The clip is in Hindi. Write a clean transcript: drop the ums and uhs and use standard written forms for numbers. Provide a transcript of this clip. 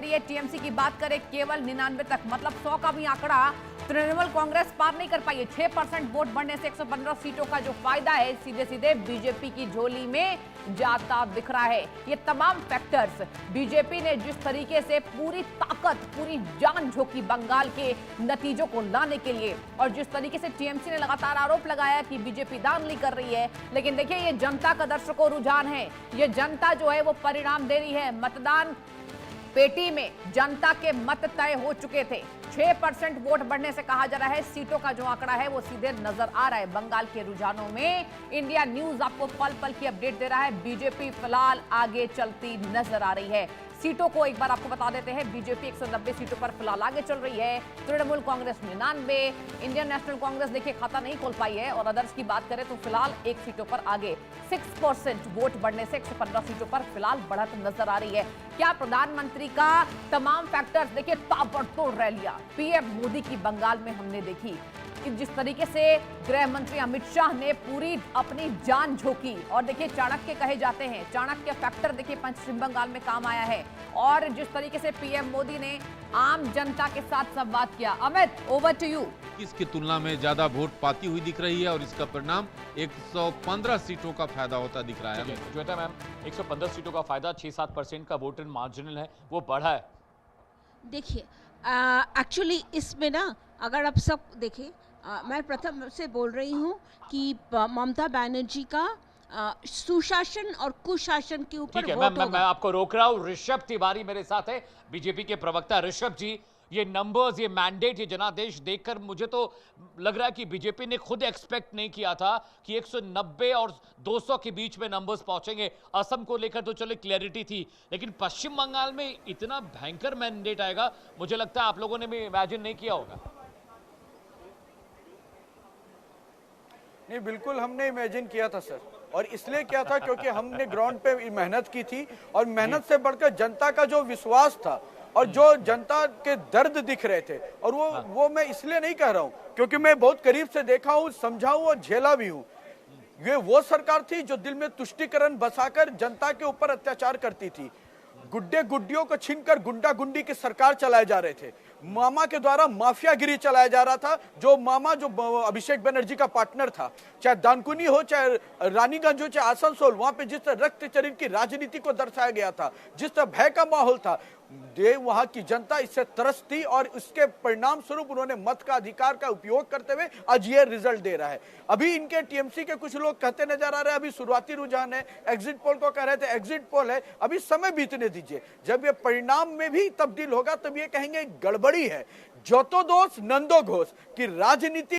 रही है। टीएमसी की बात करें केवल 99 तक, मतलब 100 का भी आंकड़ा तृणमूल कांग्रेस पार नहीं कर पाई है। 6% वोट बढ़ने से 115 सीटों का जो फायदा है सीधे सीधे बीजेपी की झोली में जाता दिख रहा है। ये तमाम फैक्टर्स बीजेपी ने जिस तरीके से पूरी ताकत पूरी जान झोंकी बंगाल के नतीजों को लाने के लिए, और जिस तरीके से टीएमसी ने लगातार आरोप लगाया कि बीजेपी धांधली कर रही है, लेकिन देखिए ये जनता का दर्शकों रुझान है। ये जनता जो है वो परिणाम दे रही है। मतदान पेटी में जनता के मत तय हो चुके थे। 6% वोट बढ़ने से कहा जा रहा है सीटों का जो आंकड़ा है वो सीधे नजर आ रहा है बंगाल के रुझानों में। इंडिया न्यूज आपको पल पल की अपडेट दे रहा है। बीजेपी फिलहाल आगे चलती नजर आ रही है। सीटों को एक बार आपको बता देते हैं। बीजेपी 190 सीटों पर फिलहाल आगे चल रही है। तृणमूल कांग्रेस 99, इंडियन नेशनल कांग्रेस देखिए खाता नहीं खोल पाई है, और अदर्स की बात करें तो फिलहाल 1 सीटों पर आगे। 6% वोट बढ़ने से 115 सीटों पर फिलहाल बढ़त नजर आ रही है। क्या प्रधानमंत्री का तमाम फैक्टर्स देखिए ताबड़तोड़ रैलियां पीएम मोदी की बंगाल में हमने देखी कि जिस तरीके से गृह मंत्री अमित शाह ने पूरी अपनी जान झोंकी, और देखिए चाणक्य कहे जाते हैं, चाणक्य फैक्टर देखिए पश्चिम बंगाल में काम आया है, और जिस तरीके से पीएम मोदी ने आम जनता के साथ संवाद किया। Amit, over to you. इसकी तुलना में ज्यादा वोट पाती हुई दिख रही है और इसका परिणाम 115 सीटों का फायदा होता दिख रहा है। श्वेता मैम, 115 सीटों का फायदा 6-7% का वोटर मार्जिनल है, वो बढ़ा है। देखिए एक्चुअली इसमें ना अगर आप सब देखें, मैं प्रथम से बोल रही हूँ कि ममता बनर्जी का सुशासन और कुशासन के ऊपर ठीक है वोट मैं आपको रोक रहा हूँ। ऋषभ तिवारी मेरे साथ है, बीजेपी के प्रवक्ता। ऋषभ जी, ये नंबर्स, ये मैंडेट, ये जनादेश देखकर मुझे तो लग रहा है कि बीजेपी ने खुद एक्सपेक्ट नहीं किया था कि 190 और 200 के बीच में नंबर्स पहुंचेंगे। असम को लेकर तो चलो क्लैरिटी थी, लेकिन पश्चिम बंगाल में इतना भयंकर मैंडेट आएगा मुझे लगता है आप लोगों ने भी इमेजिन नहीं किया होगा। नहीं, बिल्कुल हमने इमेजिन किया था सर, और इसलिए किया था क्योंकि हमने ग्राउंड पे मेहनत की थी, और मेहनत से बढ़कर जनता का जो विश्वास था और जो जनता के दर्द दिख रहे थे, और वो मैं इसलिए नहीं कह रहा हूं क्योंकि मैं बहुत करीब से देखा हूं, समझा हूं और झेला भी हूं। ये वो सरकार थी जो दिल में तुष्टीकरण बसाकर जनता के ऊपर अत्याचार करती थी। गुड्डे गुड्डियों को छीनकर गुंडा गुंडी की सरकार चलाए जा रहे थे। मामा के द्वारा माफियागिरी चलाया जा रहा था। जो मामा जो अभिषेक बनर्जी का पार्टनर था, चाहे दानकुनी हो, चाहे रानीगंज हो, चाहे आसनसोल, वहां पे जिस तरह रक्त चरित की राजनीति को दर्शाया गया था, जिस तरह भय का माहौल था, वहां की जनता इससे तरसती, और इसके परिणाम स्वरूप उन्होंने मत का अधिकार का उपयोग करते हुए आज ये रिजल्ट दे रहा है। अभी इनके टीएमसी के कुछ लोग कहते नजर आ रहे हैं अभी शुरुआती रुझान है, एग्जिट पोल को कह रहे थे एग्जिट पोल है, अभी समय बीतने दीजिए। जब ये परिणाम में भी तब्दील होगा तब ये कहेंगे गड़बड़ी है। जो तो दोष नंदो घोष की राजनीति